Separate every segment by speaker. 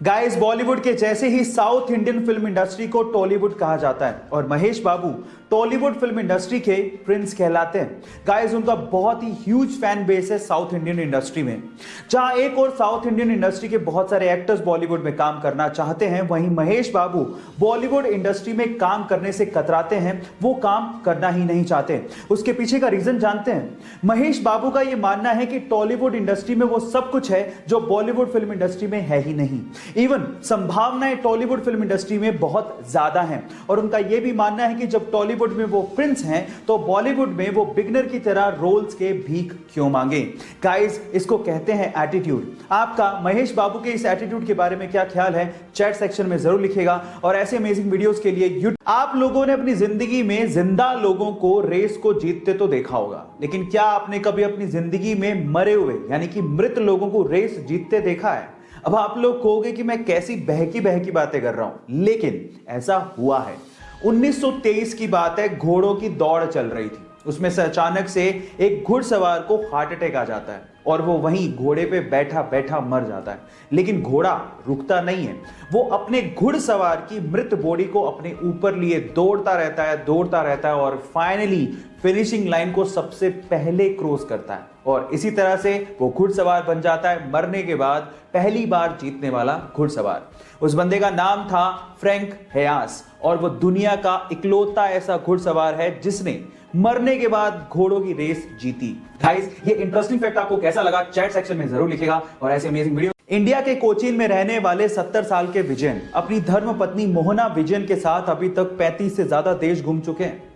Speaker 1: Guys, Bollywood के जैसे ही south Indian film industry को टॉलीवुड कहा जाता है और महेश बाबू टॉलीवुड फिल्म इंडस्ट्री के प्रिंस कहलाते हैं। गाइस, उनका बहुत ही ह्यूज फैन बेस है साउथ इंडियन इंडस्ट्री में। जहां एक और साउथ इंडियन इंडस्ट्री के बहुत सारे एक्टर्स बॉलीवुड में काम करना चाहते हैं, वहीं महेश बाबू बॉलीवुड इंडस्ट्री में काम करने से कतराते हैं, वो काम करना ही नहीं चाहते। उसके पीछे का रीजन जानते हैं? महेश बाबू का यह मानना है कि टॉलीवुड इंडस्ट्री में वो सब कुछ है जो बॉलीवुड फिल्म इंडस्ट्री में है ही नहीं। इवन संभावनाएं टॉलीवुड फिल्म इंडस्ट्री में बहुत ज्यादा हैं और उनका यह भी मानना है कि जब टॉलीवुड में वो प्रिंस हैं तो बॉलीवुड में वो बिगनर की तरह रोल्स के भीख क्यों मांगे। गाइस, इसको कहते हैं एटीट्यूड। आपका महेश बाबू के इस एटीट्यूड के बारे में क्या ख्याल है, चैट सेक्शन में जरूर लिखिएगा। और ऐसे अमेजिंग वीडियोस के लिए आप लोगों ने अपनी जिंदगी में जिंदा लोगों को रेस को जीतते तो देखा होगा, लेकिन क्या आपने कभी अपनी जिंदगी में मरे हुए यानी कि मृत लोगों को रेस जीतते देखा है? अब आप लोग कहोगे कि मैं कैसी बहकी बहकी बातें कर रहा हूं, लेकिन ऐसा हुआ है। 1923 की बात है, घोड़ों की दौड़ चल रही थी। उसमें से अचानक से एक घुड़सवार को हार्ट अटैक आ जाता है और वो वहीं घोड़े पे बैठा बैठा मर जाता है। लेकिन घोड़ा रुकता नहीं है, वो अपने घुड़सवार की मृत बॉडी को अपने ऊपर लिए दौड़ता रहता है और फाइनली फिनिशिंग लाइन को सबसे पहले क्रॉस करता है और इसी तरह से वो घुड़सवार बन जाता है, मरने के बाद पहली बार जीतने वाला घुड़सवार। उस बंदे का नाम था फ्रैंक हेयास और वो दुनिया का इकलौता ऐसा घुड़सवार है जिसने मरने के बाद घोड़ों की रेस जीती। गाइस, ये इंटरेस्टिंग फैक्ट आपको कैसा लगा, चैट सेक्शन में जरूर लिखिएगा। और ऐसे अमेजिंग वीडियो। इंडिया के कोचीन में रहने वाले 70 साल के विजयन अपनी धर्मपत्नी मोहना विजयन के साथ अभी तक 35 से ज्यादा देश घूम चुके हैं।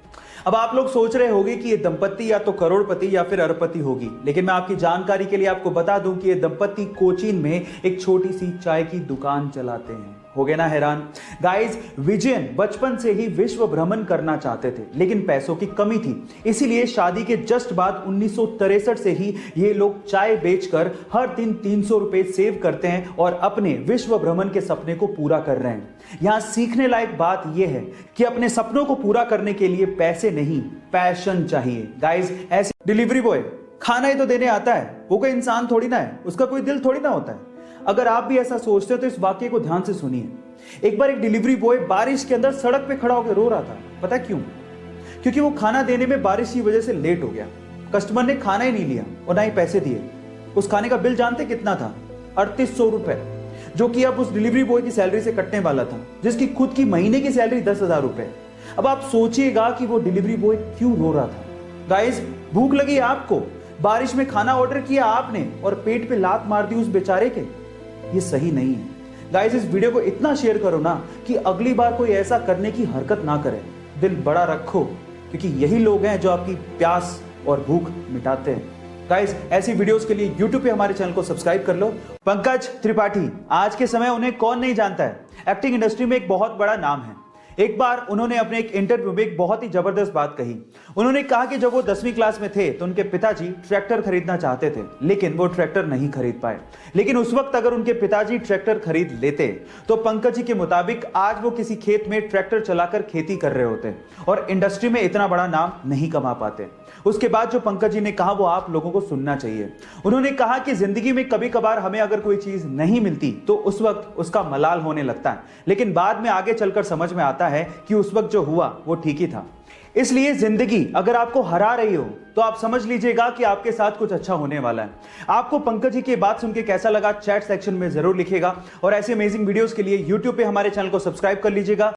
Speaker 1: अब आप लोग सोच रहे होंगे कि ये दंपत्ति या तो करोड़पति या फिर अरबपति होगी, लेकिन मैं आपकी जानकारी के लिए आपको बता दूं कि ये दंपत्ति कोचीन में एक छोटी सी चाय की दुकान चलाते हैं। हो गए ना हैरान? गाइस, विजयन बचपन से ही विश्व भ्रमण करना चाहते थे, लेकिन पैसों की कमी थी। इसीलिए शादी के जस्ट बाद 1963 से ही ये लोग चाय बेचकर हर दिन 300 रुपए सेव करते हैं और अपने विश्व भ्रमण के सपने को पूरा कर रहे हैं। यहां सीखने लायक बात यह है कि अपने सपनों को पूरा करने के लिए पैसे नहीं, पैशन चाहिए। गाइस, ऐसे डिलीवरी बॉय खाना ही तो देने आता है, वो कोई इंसान थोड़ी ना है, उसका कोई दिल थोड़ी ना होता है। अगर आप भी ऐसा सोचते हो तो इस वाक्य को ध्यान से सुनिए। एक बार एक डिलीवरी बॉय बारिश के अंदर सड़क पे खड़ा होकर रो रहा था। पता क्यों? क्योंकि वो खाना देने में बारिश की वजह से लेट हो गया। कस्टमर ने खाना ही नहीं लिया और ना ही पैसे दिए। उस खाने का बिल जानते कितना था? 3800 रुपए, जो कि अब उस डिलीवरी बॉय की सैलरी से कटने वाला था, जिसकी खुद की महीने की सैलरी 10,000 रुपए। अब आप सोचिएगा कि वो डिलीवरी बॉय क्यों रो रहा था। गाइस, भूख लगी आपको, बारिश में खाना ऑर्डर किया आपने और पेट पे लात मार दी उस बेचारे के। ये सही नहीं है। गाइस, इस वीडियो को इतना शेयर करो ना कि अगली बार कोई ऐसा करने की हरकत ना करे। दिल बड़ा रखो, क्योंकि यही लोग हैं जो आपकी प्यास और भूख मिटाते हैं। गाइस, ऐसी वीडियोस के लिए YouTube पे हमारे चैनल को सब्सक्राइब कर लो। पंकज त्रिपाठी, आज के समय उन्हें कौन नहीं जानता है, एक्टिंग इंडस्ट्री में एक बहुत बड़ा नाम है। एक बार उन्होंने अपने एक इंटरव्यू में एक बहुत ही जबरदस्त बात कही। उन्होंने कहा कि जब वो 10वीं क्लास में थे तो उनके पिताजी ट्रैक्टर खरीदना चाहते थे, लेकिन वो ट्रैक्टर नहीं खरीद पाए। लेकिन उस वक्त अगर उनके पिताजी ट्रैक्टर खरीद लेते तो पंकज जी के मुताबिक आज वो किसी खेत में ट्रैक्टर चलाकर खेती कर रहे होते और इंडस्ट्री में इतना बड़ा नाम नहीं कमा पाते। उसके बाद जो पंकज जी ने कहा वो आप लोगों को सुनना चाहिए। उन्होंने कहा कि जिंदगी में कभी कभार हमें अगर कोई चीज नहीं मिलती तो उस वक्त उसका मलाल होने लगता है, लेकिन बाद में आगे चलकर समझ में आता है कि उस वक्त जो हुआ वो ठीक ही था। इसलिए जिंदगी अगर आपको हरा रही हो तो आप समझ लीजिएगा कि आपके साथ कुछ अच्छा होने वाला है। आपको पंकज जी की बात सुन के कैसा लगा, चैट सेक्शन में जरूर लिखिएगा। और ऐसे अमेजिंग वीडियोस के लिए YouTube पे हमारे चैनल को सब्सक्राइब कर लीजिएगा।